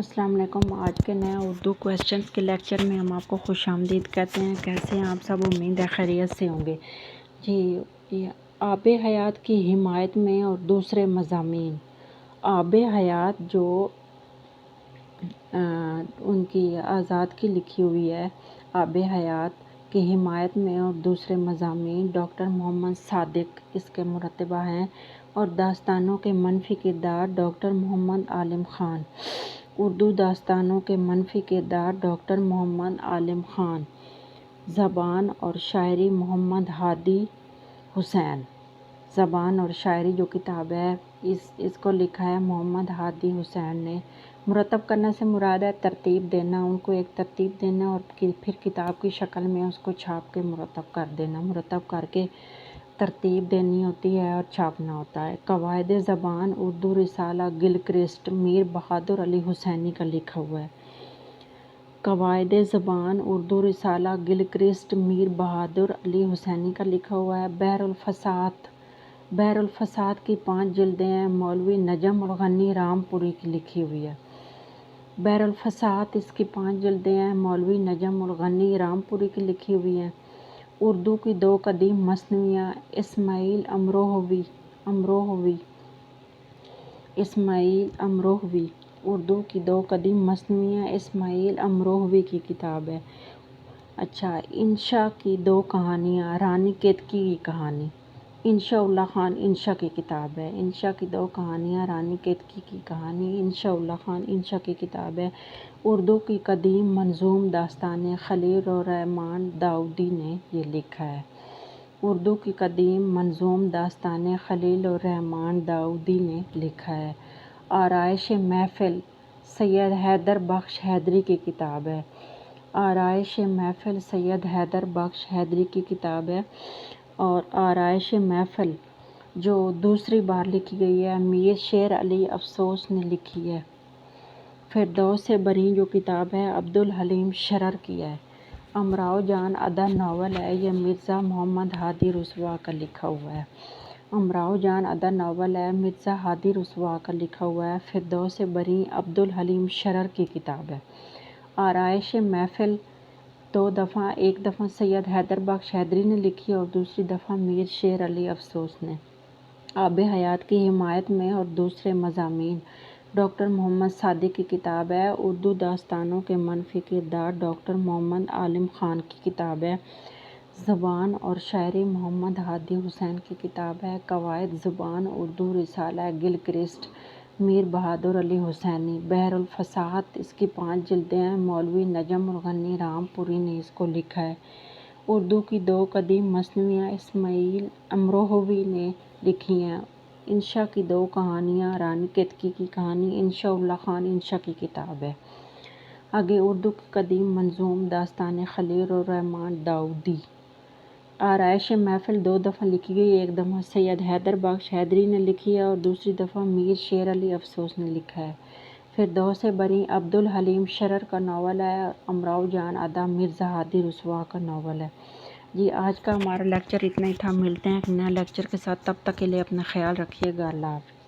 السلام علیکم۔ آج کے نئے اردو کویسچنس کے لیکچر میں ہم آپ کو خوش آمدید کہتے ہیں۔ کیسے ہیں آپ سب؟ امید ہے خیریت سے ہوں گے۔ جی، آب حیات کی حمایت میں اور دوسرے مضامین۔ آب حیات جو ان کی آزاد کی لکھی ہوئی ہے، آب حیات کی حمایت میں اور دوسرے مضامین، ڈاکٹر محمد صادق اس کے مرتبہ ہیں، اور داستانوں کے منفی کردار، ڈاکٹر محمد عالم خان۔ اردو داستانوں کے منفی کردار، ڈاکٹر محمد عالم خان۔ زبان اور شاعری، محمد ہادی حسین۔ زبان اور شاعری جو کتاب ہے اس کو لکھا ہے محمد ہادی حسین نے۔ مرتب کرنے سے مراد ہے ترتیب دینا، ان کو ایک ترتیب دینا اور پھر کتاب کی شکل میں اس کو چھاپ کے مرتب کر دینا، مرتب کر کے ترتیب دینی ہوتی ہے اور چھاپنا ہوتا ہے۔ قواعد زبان اردو رسالہ گلکرسٹ میر بہادر علی حسینی کا لکھا ہوا ہے۔ قواعد زبان اردو رسالہ گلکرسٹ میر بہادر علی حسینی کا لکھا ہوا ہے۔ بحر الفساد کی 5 جلدیں ہیں، مولوی نجم الغنی رام پوری کی لکھی ہوئی ہے۔ بحر الفساد اس کی 5 جلدیں ہیں، مولوی نجم الغنی رام پوری کی لکھی ہوئی ہیں۔ اردو کی 2 قدیم مثنویاں، اسماعیل امروہوی۔ اردو کی 2 قدیم مثنویاں اسماعیل امروہوی کی کتاب ہے۔ اچھا، انشا کی 2 کہانیاں، رانی کیتکی کی کہانی، انشا اللہ خان انشا کی کتاب ہے۔ انشا کی 2 کہانیاں، رانی کیتکی کی کہانی، انشا اللہ خان انشا کی کتاب ہے۔ اردو کی قدیم منظوم داستانیں، خلیل الرحمن داؤدی نے یہ لکھا ہے۔ اردو کی قدیم منظوم داستانیں خلیل الرحمن داؤدی نے لکھا ہے۔ آرائش محفل سید حیدر بخش حیدری کی کتاب ہے۔ آرائش محفل سید حیدر بخش حیدری کی کتاب ہے۔ اور آرائش محفل جو دوسری بار لکھی گئی ہے، میر شیر علی افسوس نے لکھی ہے۔ فردوس بریں جو کتاب ہے، عبدالحلیم شرر کی ہے۔ امراؤ جان ادا ناول ہے، یہ مرزا محمد ہادی رسوا کا لکھا ہوا ہے۔ امراؤ جان ادا ناول ہے، مرزا ہادی رسوا کا لکھا ہوا ہے۔ فردوس بریں عبدالحلیم شرر کی کتاب ہے۔ آرائش محفل 2 دفعہ، ایک دفعہ سید حیدر بخش حیدری نے لکھی اور دوسری دفعہ میر شیر علی افسوس نے۔ آب حیات کی حمایت میں اور دوسرے مضامین، ڈاکٹر محمد صادق کی کتاب ہے۔ اردو داستانوں کے منفی کردار، ڈاکٹر محمد عالم خان کی کتاب ہے۔ زبان اور شاعری، محمد ہادی حسین کی کتاب ہے۔ قواعد زبان اردو رسالہ گلکرسٹ میر بہادر علی حسینی۔ بحر الفساد اس کی 5 جلدیں ہیں، مولوی نجم الغنی رام پوری نے اس کو لکھا ہے۔ اردو کی 2 قدیم مثنویاں اسماعیل امروہوی نے لکھی ہیں۔ انشا کی 2 کہانیاں، رانی کیتکی کی کہانی، انشا اللہ خان انشا کی کتاب ہے۔ آگے اردو کی قدیم منظوم داستانیں، خلیل الرحمن داؤدی۔ آرائش محفل 2 دفعہ لکھی گئی، ایک دفعہ سید حیدر بخش حیدری نے لکھی ہے اور دوسری دفعہ میر شیر علی افسوس نے لکھا ہے۔ فردوس بریں عبدالحلیم شرر کا ناول ہے اور امراؤ جان ادا مرزا ہادی رسوا کا ناول ہے۔ جی، آج کا ہمارا لیکچر اتنا ہی تھا۔ ملتے ہیں ایک نئے لیکچر کے ساتھ، تب تک کے لیے اپنا خیال رکھیے گا۔ اللہ حافظ۔